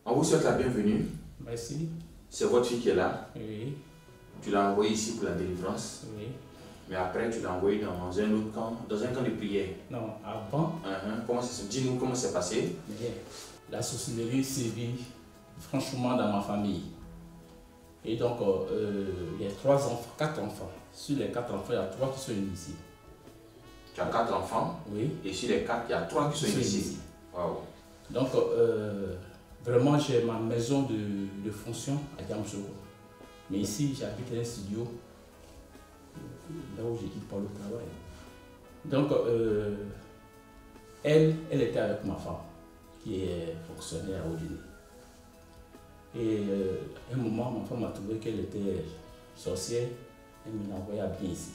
On vous souhaite la bienvenue. Merci. C'est votre fille qui est là. Oui. Tu l'as envoyé ici pour la délivrance. Oui. Mais après, tu l'as envoyé dans un autre camp, dans un camp de prière. Non, avant. Dis-nous comment c'est passé. Bien. La sorcellerie sévit franchement dans ma famille. Et donc, il y a 4 enfants. Sur les 4 enfants, il y a 3 qui sont initiés. Tu as 4 enfants. Oui. Et sur les 4, il y a 3 qui sont initiés. Wow. Donc, vraiment, j'ai ma maison de fonction à Yamoussoukro. Mais ici, j'habite un studio, là où j'équipe pour le travail. Donc, elle était avec ma femme, qui est fonctionnaire à Odiné. Et à un moment, ma femme a trouvé qu'elle était sorcière, elle me l'a envoyée à bien ici.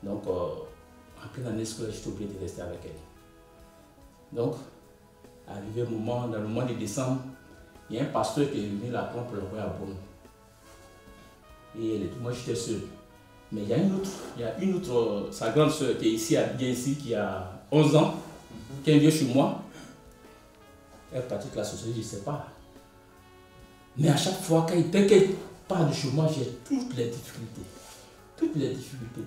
Donc, en pleine année scolaire, j'étais obligé de rester avec elle. Donc, arrivé dans le mois de décembre, il y a un pasteur qui est venu la prendre pour l'envoyer à Bono. Et moi j'étais seul. Mais il y a une autre, sa grande soeur qui est ici, bien ici, qui a 11 ans, qui est venue chez moi. Elle est partie de la société, je ne sais pas. Mais à chaque fois, dès qu'elle part de chez moi, j'ai toutes les difficultés. Toutes les difficultés.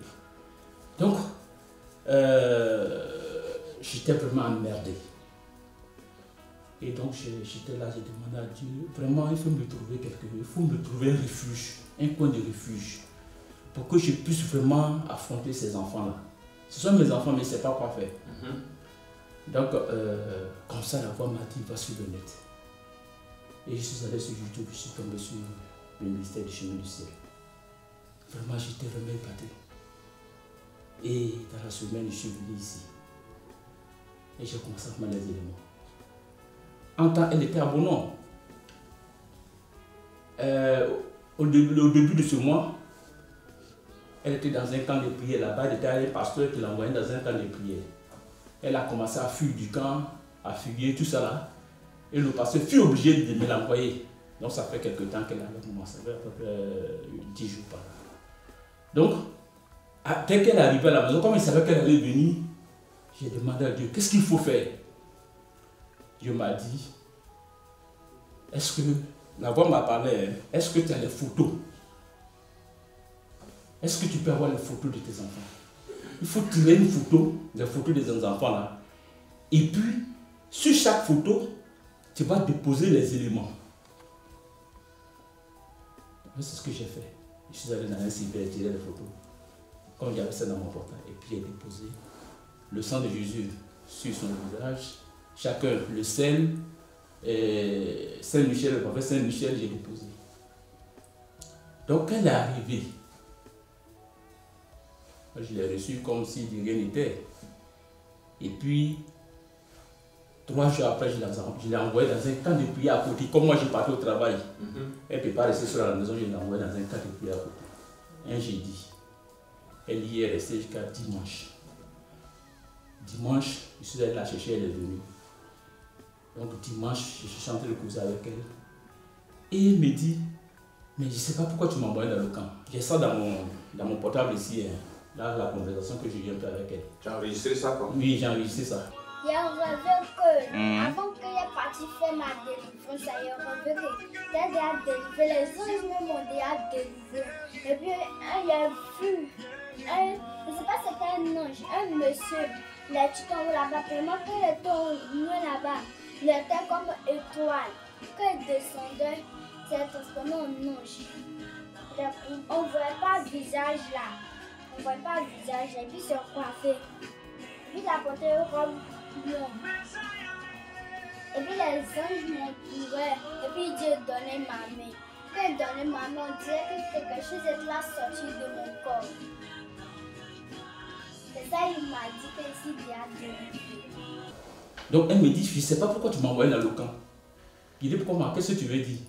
Donc, j'étais vraiment emmerdé. Et donc j'étais là, j'ai demandé à Dieu, vraiment il faut me trouver quelque chose, il faut me trouver un refuge, un coin de refuge, pour que je puisse vraiment affronter ces enfants-là. Ce sont mes enfants, mais je ne sais pas quoi faire. Donc, comme ça, la voix m'a dit, va sur le net. Et je suis allé sur YouTube, je suis tombé sur le ministère du chemin du ciel. Vraiment, j'étais vraiment épaté. Et dans la semaine, je suis venu ici. Et j'ai commencé à faire les éléments. En temps, elle était à Bonon. Au début de ce mois, elle était dans un camp de prière. Là-bas, elle était un pasteur qui l'envoyait dans un camp de prière. Elle a commencé à fuir du camp, à fuir, tout ça là. Et le pasteur fut obligé de me l'envoyer. Donc ça fait quelque temps qu'elle est avec moi, ça fait à peu près 10 jours par là. Donc, dès qu'elle est arrivée à la maison, comme il savait qu'elle allait venir, j'ai demandé à Dieu, qu'est-ce qu'il faut faire? Dieu m'a dit, est-ce que, la voix m'a parlé, est-ce que tu as les photos? Est-ce que tu peux avoir les photos de tes enfants? Il faut tirer une photo, des photos des enfants là. Et puis, sur chaque photo, tu vas déposer les éléments. C'est ce que j'ai fait. Je suis allé dans un cyber et tiré les photos. Comme j'avais ça dans mon portable. Et puis j'ai déposé le sang de Jésus sur son visage. Chacun, le sel, Saint-Michel, le prophète Saint-Michel, j'ai déposé. Donc, quand elle est arrivée, je l'ai reçue comme si de rien n'était. Et puis, 3 jours après, je l'ai envoyée dans un camp de prière à côté. Comme moi, je partais au travail. Elle ne peut pas rester seule à la maison, je l'ai envoyée dans un camp de prière à côté. Un jeudi. Elle y est restée jusqu'à dimanche. Dimanche, je suis allé la chercher, elle est venue. Donc dimanche, je suis en train de causer avec elle. Et elle me dit, mais je ne sais pas pourquoi tu m'as envoyé dans le camp. J'ai ça dans mon portable ici, hein. Là, la conversation que je viens de faire avec elle. Tu as enregistré ça quoi? Oui, j'ai enregistré ça. Il a rêvé que, avant qu'elle ait parti faire ma délivrance, il a rêvé qu'elle a délivré, les anges même ont déjà délivré. Et puis, il a vu, je ne sais pas si c'était un ange, un monsieur, il a dit en haut là-bas, tellement qu'il était loin là-bas, il était comme étoile. Quand il descendait, c'est transformé en ange. On ne voyait pas le visage là, on ne voyait pas le visage, et puis c'est coiffé. Puis il a porté une robe blonde. Et puis les anges m'entouraient. Et puis Dieu donnait ma main. Quand il donnait ma main, on dirait que quelque chose était là sorti de mon corps. C'est ça, il m'a dit que si il y a délivré. Donc elle me dit, je ne sais pas pourquoi tu m'as envoyé dans le camp. Il dit, pourquoi, qu'est-ce que tu veux dire?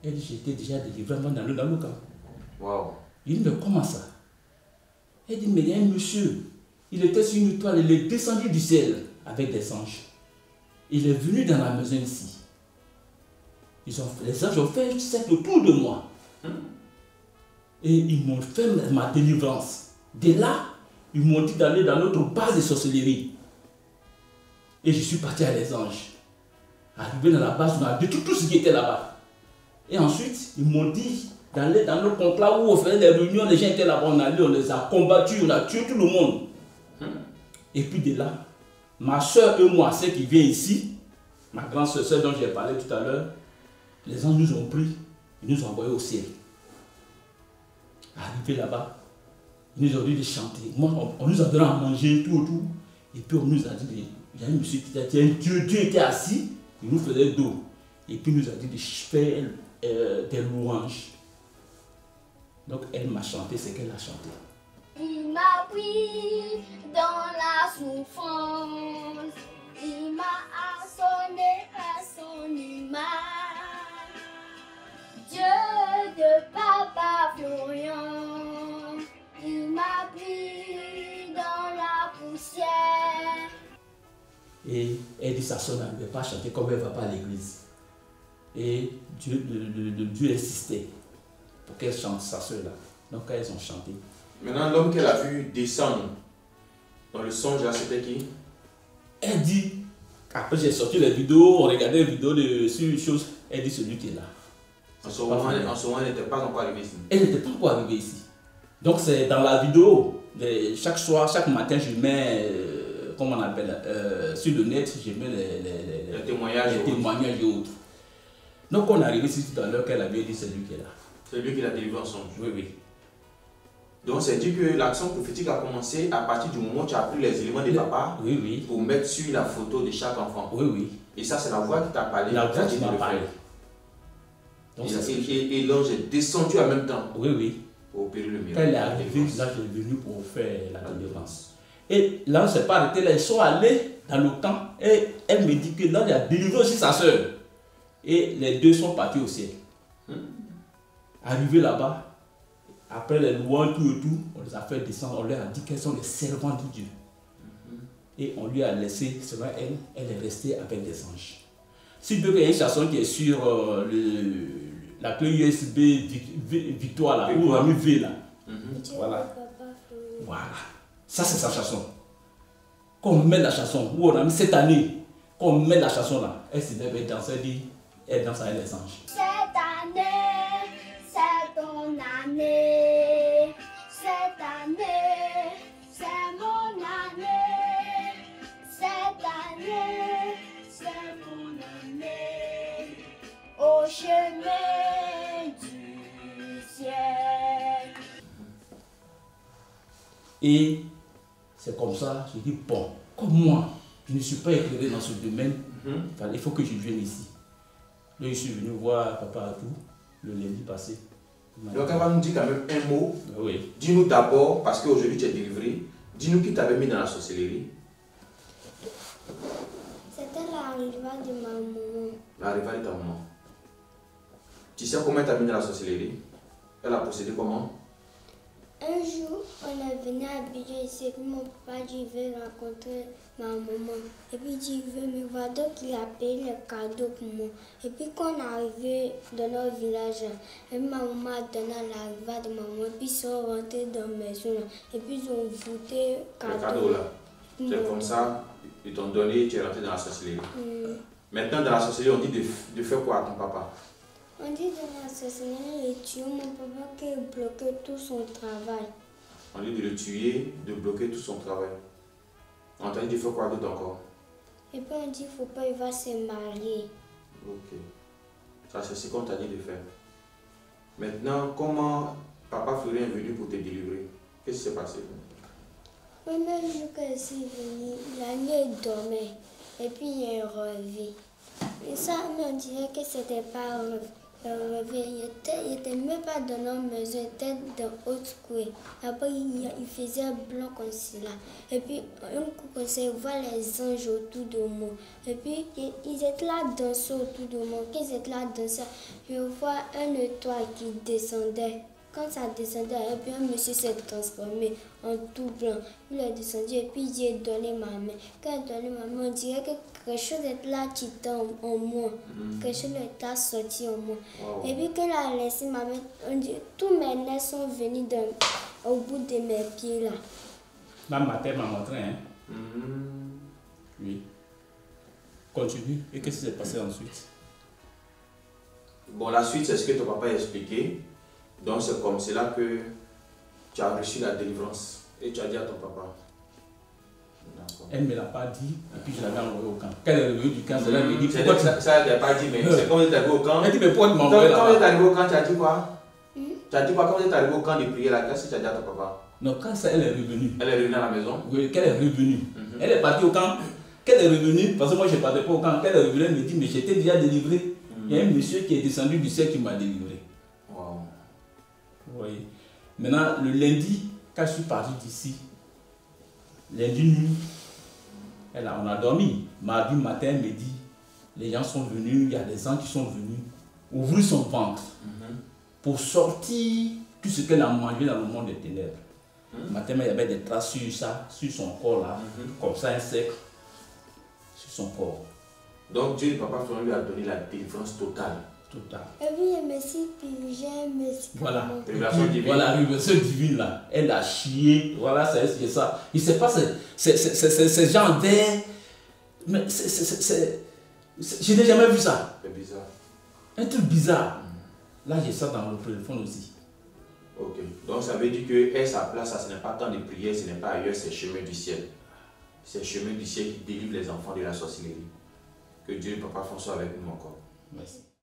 Elle dit, j'étais déjà délivré dans le camp. Wow. Il dit, mais comment ça? Elle dit, mais il y a un monsieur. Il était sur une étoile, il est descendu du ciel avec des anges. Il est venu dans la maison ici. Les anges ont fait cercle autour de moi. Et ils m'ont fait ma délivrance. De là, ils m'ont dit d'aller dans notre base de sorcellerie. Et je suis parti à les anges. Arrivé dans la base, on a détruit tout ce qui était là-bas. Et ensuite, ils m'ont dit, dans le conclave où on faisait les réunions, les gens étaient là-bas, on les a combattus, on a tué tout le monde. Et puis de là, ma soeur et moi, celle qui vient ici, ma grande soeur dont j'ai parlé tout à l'heure, les anges nous ont pris, ils nous ont envoyés au ciel. Arrivé là-bas, ils nous ont dit de chanter. Moi, on nous a donné à manger, tout. Et puis on nous a dit, il y a un monsieur qui était Dieu était assis, il nous faisait dos. Et puis il nous a dit de faire des louanges. Donc elle m'a chanté ce qu'elle a chanté. Il m'a pris dans la souffrance, il m'a assommé à son image. Dieu de Papa Florian, il m'a pris dans la poussière. Et elle dit sa soeur n'arrivait pas à chanter comme elle ne va pas à l'église. Et Dieu insistait pour qu'elle chante, sa soeur là. Donc elles ont chanté. Maintenant, l'homme qu'elle a vu descendre dans le songe là, c'était qui? Elle dit, après j'ai sorti les vidéos, on regardait les vidéos sur une chose, elle dit celui qui est là. En ce moment, elle n'était pas encore arrivée ici. Elle n'était pas encore arrivée ici. Donc c'est dans la vidéo, chaque soir, chaque matin, je mets, comment on appelle, sur le net, je mets les témoignages et autres. Donc on est arrivé ici tout à l'heure qu'elle avait dit c'est lui qui est là. C'est lui qui l'a délivré en songe. Oui. Donc c'est dit que l'action prophétique a commencé à partir du moment où tu as pris les éléments de papa pour mettre sur la photo de chaque enfant. Oui. Et ça c'est la voix qui t'a parlé. La voix qui m'a parlé. Donc, et l'ange est descendu en même temps. Oui. Pour opérer le miracle. Elle est arrivée, là j'ai venu pour faire la délivrance. Et l'ange ne s'est pas arrêté là, ils sont allés dans le camp et elle me dit que l'ange a délivré aussi sa soeur. Et les deux sont partis au ciel. Arrivés là-bas, après les louanges, tout, on les a fait descendre, on leur a dit qu'elles sont les servants de Dieu. Et on lui a laissé, seulement elle est restée avec des anges. Si il y a une chanson qui est sur la clé USB Victoire là, où on a mis V là. Voilà. Ça c'est sa chanson. Quand on met la chanson, où on a mis cette année, quand on met la chanson là, elle se lève et danse, elle danse avec les anges. Cette année, c'est ton année. Cette année, c'est mon année. Cette année, c'est mon année. Au chemin du ciel. Et c'est comme ça, je dis, bon, comme moi, je ne suis pas éclairé dans ce domaine, il faut que je vienne ici. Là, je suis venu voir papa et tout, le lundi passé. Donc, elle va nous dire quand même un mot. Oui. Dis-nous d'abord, parce qu'aujourd'hui tu es délivré, dis-nous qui t'avait mis dans la sorcellerie. C'était l'arrivée de ma maman. L'arrivée de ta maman. Tu sais comment elle t'a mis dans la sorcellerie? Elle a procédé comment? Un jour, on est venu à Abidjan ici, et puis mon papa dit il veut rencontrer ma maman. Et puis il dit il veut me voir, donc il a payé les cadeaux pour moi. Et puis quand on est arrivé dans notre village, et ma maman a donné l'arrivée de maman, et puis ils sont rentrés dans la maison, et puis ils ont voté cadeaux là. C'est comme ça, ils t'ont donné, tu es rentré dans la sorcellerie. Maintenant, dans la sorcellerie, on dit de faire quoi à ton papa? On dit de la sorcellerie et tuer mon papa qui a bloqué tout son travail. On dit de le tuer, de bloquer tout son travail. On t'a dit de faire quoi d'autre encore? Et puis on dit qu'il ne faut pas, il va se marier. Ok. Ça, c'est ce qu'on t'a dit de faire. Maintenant, comment papa Florien est venu pour te délivrer? Qu'est-ce qui s'est passé? Le même jour que je suis venue, la nuit il dormait. Et puis il est relevé. Et ça, on dirait que c'était pas un rêve. Il était même pas dans notre maison, il était dans l'autre coin. Après, il faisait blanc comme cela. Et puis, un coup comme ça, il voit les anges autour de moi. Et puis, ils étaient là danser autour de moi. Quand ils étaient là danser, je vois un étoile qui descendait. Quand ça descendait, et puis un monsieur s'est transformé en tout blanc. Il est descendu et puis j'ai donné ma main. Quand il a donné ma main, on dirait que quelque chose est là qui tombe en moi. Quelque chose est là sorti en moi. Wow. Et puis quand il a laissé ma main, on dit, tous mes nerfs sont venus au bout de mes pieds là. Là, ma tête m'a montré, hein? Oui. Continue. Et qu'est-ce qui s'est passé ensuite? Bon, la suite, c'est ce que ton papa a expliqué. Donc, c'est comme cela que tu as reçu la délivrance. Et tu as dit à ton papa. D'accord. Elle ne me l'a pas dit, et puis je l'avais envoyé au camp. Quand elle est revenue du camp, elle m'a dit pourquoi ça, elle ne t'a pas dit, mais c'est quand vous êtes arrivé au camp. Elle dit, mais pourquoi tu m'as envoyé là-bas? Quand vous êtes arrivé au camp, tu as dit quoi? Tu as dit quoi? Quand vous êtes arrivé au camp de prier, qu'est-ce que tu as dit à ton papa? Non, quand ça, elle est revenue. Elle est revenue à la maison? Oui, qu'elle est revenue. Elle est partie au camp. Qu'elle est revenue, parce que moi je ne partais pas au camp. Qu'elle est revenue, elle me dit, mais j'étais déjà délivré. Il y a un monsieur qui est descendu du ciel qui m'a délivré. Wow. Vous voyez. Maintenant, le lundi, quand je suis parti d'ici, lundi nuit, on a dormi. Mardi matin, elle me dit, les gens sont venus, il y a des gens qui sont venus ouvrir son ventre pour sortir tout ce qu'elle a mangé dans le monde des ténèbres. Matin, il y avait des traces sur ça, sur son corps là, comme ça, un cercle sur son corps. Donc Dieu, papa Florent lui a donné la délivrance totale. Total. Et puis, je me suis purgée, je me suis Voilà. Révélation divine. Voilà, révélation divine là. Elle a chié. Voilà, c'est ça. Il ne sait pas, c'est genre vert. Mais je n'ai jamais vu ça. C'est bizarre. Un truc bizarre. Là, j'ai ça dans le téléphone aussi. Ok. Donc ça veut dire que elle, sa place, ça, ce n'est pas tant de prière, ce n'est pas ailleurs, c'est le chemin du ciel. C'est le chemin du ciel qui délivre les enfants de la sorcellerie. Que Dieu, papa François, avec nous encore. Merci.